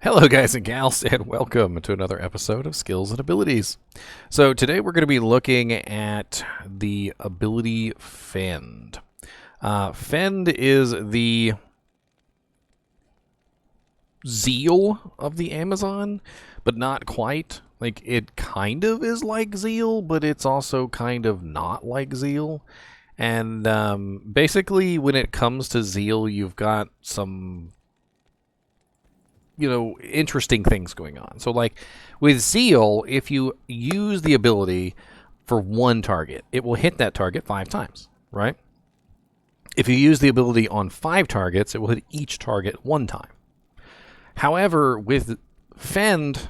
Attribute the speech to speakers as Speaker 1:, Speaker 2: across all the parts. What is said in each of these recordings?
Speaker 1: Hello guys and gals, and welcome to another episode of Skills and Abilities. So today we're going to be looking at the ability Fend. Fend is the Zeal of the Amazon, but not quite. Like, it kind of is like Zeal, but it's also kind of not like Zeal. And basically when it comes to Zeal, you've got some interesting things going on. So like with Zeal, if you use the ability for one target, it will hit that target 5 times, right? If you use the ability on 5 targets, it will hit each target 1 time. However, with Fend,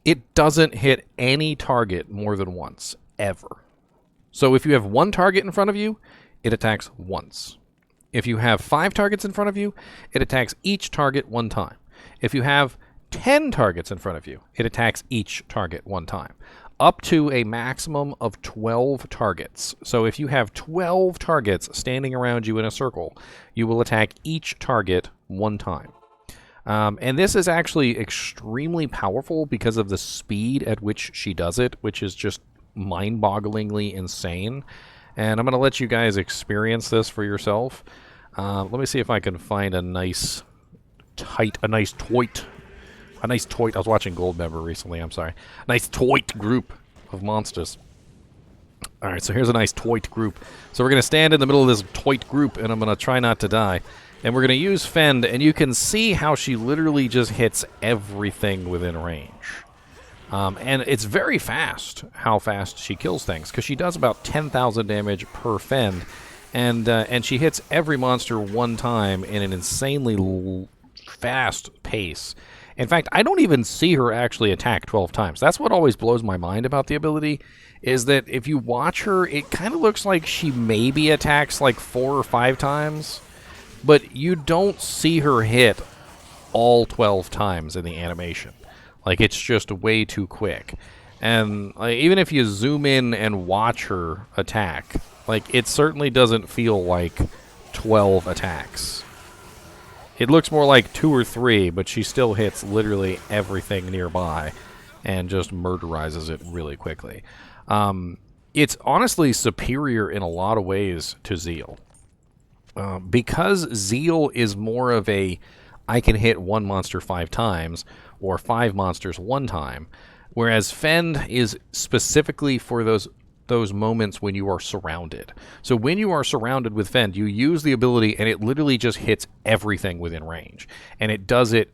Speaker 1: it doesn't hit any target more than once, ever. So if you have 1 target in front of you, it attacks once. If you have 5 targets in front of you, it attacks each target 1 time. If you have 10 targets in front of you, it attacks each target 1 time. Up to a maximum of 12 targets. So if you have 12 targets standing around you in a circle, you will attack each target 1 time. And this is actually extremely powerful because of the speed at which she does it, which is just mind-bogglingly insane. And I'm going to let you guys experience this for yourself. Let me see if I can find a nice toit. I was watching Goldmember recently, I'm sorry. A nice toit group of monsters. Alright, so here's a nice toit group. So we're going to stand in the middle of this toit group, and I'm going to try not to die. And we're going to use Fend, and you can see how she literally just hits everything within range. And it's very fast how fast she kills things, because she does about 10,000 damage per Fend, and she hits every monster 1 time in an insanely fast pace. In fact, I don't even see her actually attack 12 times. That's what always blows my mind about the ability, is that if you watch her, it kind of looks like she maybe attacks like 4 or 5 times, but you don't see her hit all 12 times in the animation. Like, it's just way too quick. And even if you zoom in and watch her attack, like, it certainly doesn't feel like 12 attacks. It looks more like 2 or 3, but she still hits literally everything nearby and just murderizes it really quickly. It's honestly superior in a lot of ways to Zeal. Because Zeal is more of a, I can hit 1 monster 5 times, or 5 monsters 1 time, whereas Fend is specifically for those moments when you are surrounded. So when you are surrounded with Fend, you use the ability and it literally just hits everything within range. And it does it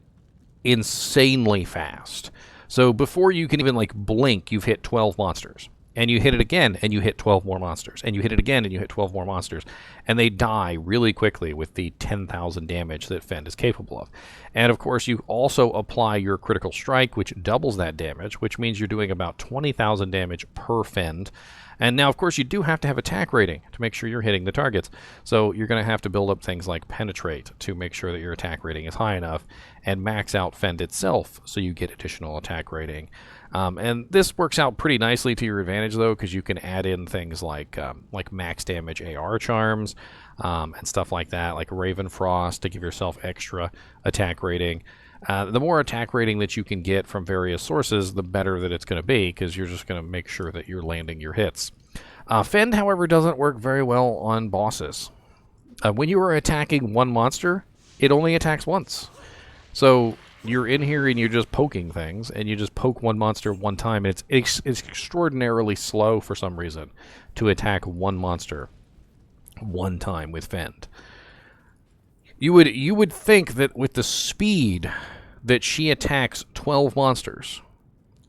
Speaker 1: insanely fast. So before you can even like blink, you've hit 12 monsters. And you hit it again, and you hit 12 more monsters. And you hit it again, and you hit 12 more monsters. And they die really quickly with the 10,000 damage that Fend is capable of. And, of course, you also apply your critical strike, which doubles that damage, which means you're doing about 20,000 damage per Fend. And now, of course, you do have to have attack rating to make sure you're hitting the targets. So you're going to have to build up things like Penetrate to make sure that your attack rating is high enough, and max out Fend itself so you get additional attack rating. And this works out pretty nicely to your advantage, though, because you can add in things like max damage AR charms and stuff like that, like Raven Frost to give yourself extra attack rating. The more attack rating that you can get from various sources, the better that it's going to be, because you're just going to make sure that you're landing your hits. Fend, however, doesn't work very well on bosses. When you are attacking 1 monster, it only attacks once. So you're in here and you're just poking things, and you just poke 1 monster 1 time, and it's extraordinarily slow for some reason to attack 1 monster 1 time with Fend. You would think that with the speed that she attacks 12 monsters,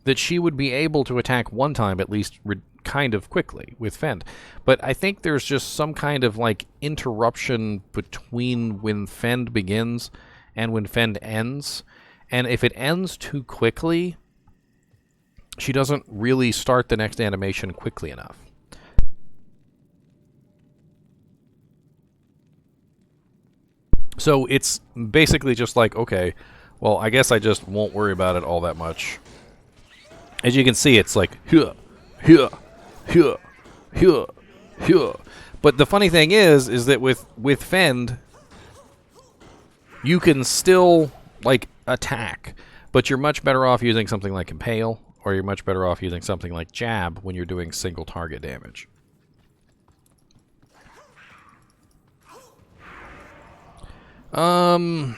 Speaker 1: that she would be able to attack 1 time at least kind of quickly with Fend. But I think there's just some kind of like interruption between when Fend begins and when Fend ends. And if it ends too quickly, she doesn't really start the next animation quickly enough. So it's basically just like, okay, well, I guess I just won't worry about it all that much. As you can see, it's like, huh, huh, huh, huh, huh. But the funny thing is that with Fend, you can still, like, attack, but you're much better off using something like Impale, or you're much better off using something like Jab when you're doing single target damage. I'm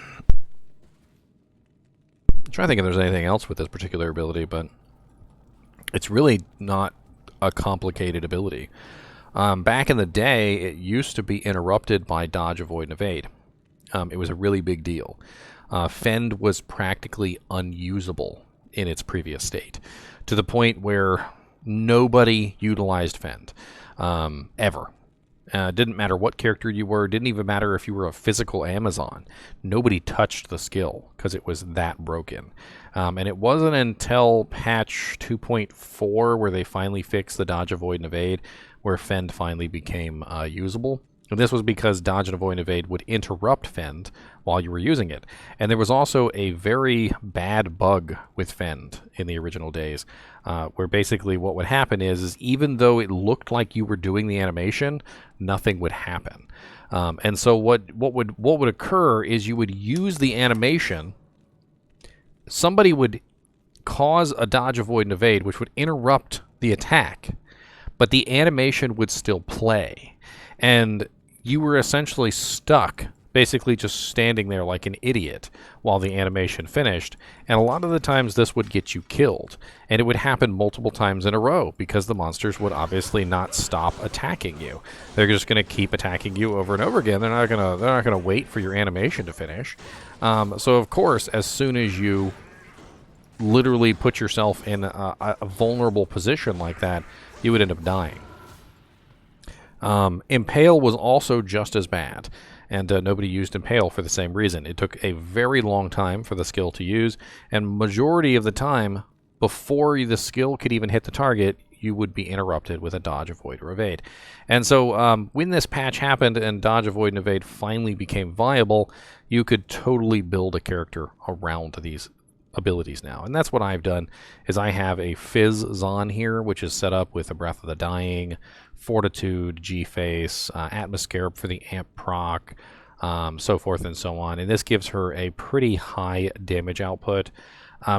Speaker 1: trying to think if there's anything else with this particular ability, but it's really not a complicated ability. Back in the day, it used to be interrupted by dodge, avoid, and evade. It was a really big deal. Fend was practically unusable in its previous state, to the point where nobody utilized Fend, ever. Didn't matter what character you were, didn't even matter if you were a physical Amazon. Nobody touched the skill because it was that broken. And it wasn't until patch 2.4 where they finally fixed the dodge, avoid, and evade, where Fend finally became usable. And this was because dodge and avoid and evade would interrupt Fend while you were using it. And there was also a very bad bug with Fend in the original days, where basically what would happen is even though it looked like you were doing the animation, nothing would happen. And so what would occur is you would use the animation. Somebody would cause a dodge, avoid, and evade, which would interrupt the attack, but the animation would still play. And you were essentially stuck, basically just standing there like an idiot while the animation finished. And a lot of the times this would get you killed. And it would happen multiple times in a row because the monsters would obviously not stop attacking you. They're just going to keep attacking you over and over again. They're not going to wait for your animation to finish. So of course, as soon as you literally put yourself in a vulnerable position like that, you would end up dying. Impale was also just as bad, and nobody used Impale for the same reason. It took a very long time for the skill to use, and majority of the time, before the skill could even hit the target, you would be interrupted with a dodge, avoid, or evade. And so when this patch happened and dodge, avoid, and evade finally became viable, you could totally build a character around these abilities now. And that's what I've done, is I have a Fizz Zon here, which is set up with a Breath of the Dying, Fortitude, G-Face, Atmoscarab for the amp proc, so forth and so on. And this gives her a pretty high damage output.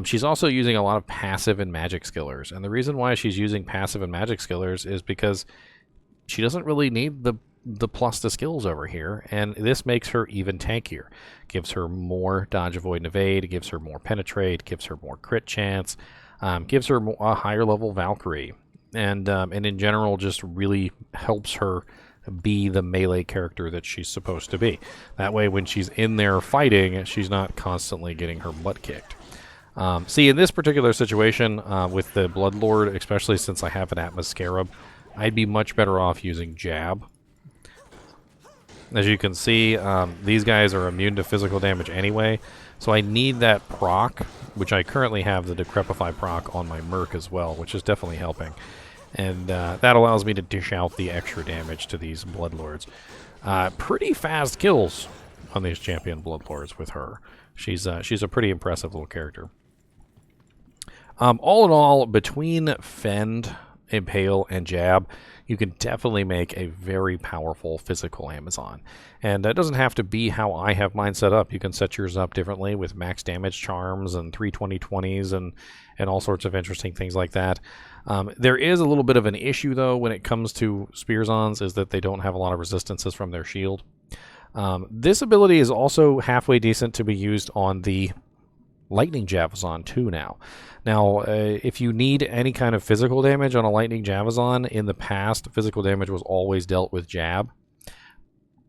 Speaker 1: She's also using a lot of passive and magic skillers. And the reason why she's using passive and magic skillers is because she doesn't really need the plus to skills over here, and this makes her even tankier. Gives her more dodge, avoid, and evade, gives her more penetrate, gives her more crit chance, gives her a higher level Valkyrie, and in general just really helps her be the melee character that she's supposed to be. That way when she's in there fighting, she's not constantly getting her butt kicked. See, in this particular situation with the Bloodlord, especially since I have an Atmoscarab, I'd be much better off using Jab. As you can see, these guys are immune to physical damage anyway, so I need that proc, which I currently have the Decrepify proc on my Merc as well, which is definitely helping. And that allows me to dish out the extra damage to these Bloodlords. Pretty fast kills on these champion Bloodlords with her. She's a pretty impressive little character. All in all, between Fend, Impale, and Jab, you can definitely make a very powerful physical Amazon. And it doesn't have to be how I have mine set up. You can set yours up differently with max damage charms and 320/20s and all sorts of interesting things like that. There is a little bit of an issue, though, when it comes to Spearzons, is that they don't have a lot of resistances from their shield. This ability is also halfway decent to be used on the Lightning Javazon too now. Now, if you need any kind of physical damage on a Lightning Javazon, in the past, physical damage was always dealt with Jab.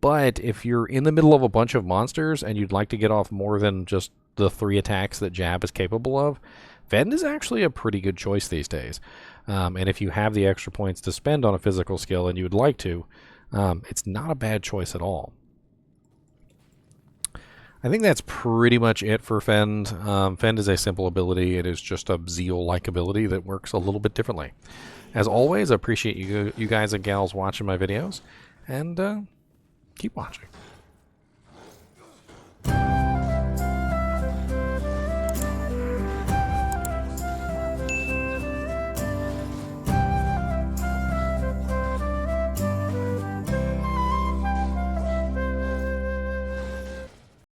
Speaker 1: But if you're in the middle of a bunch of monsters and you'd like to get off more than just the 3 attacks that Jab is capable of, Fend is actually a pretty good choice these days. And if you have the extra points to spend on a physical skill and you would like to, it's not a bad choice at all. I think that's pretty much it for Fend. Fend is a simple ability. It is just a Zeal-like ability that works a little bit differently. As always, I appreciate you guys and gals watching my videos, and keep watching.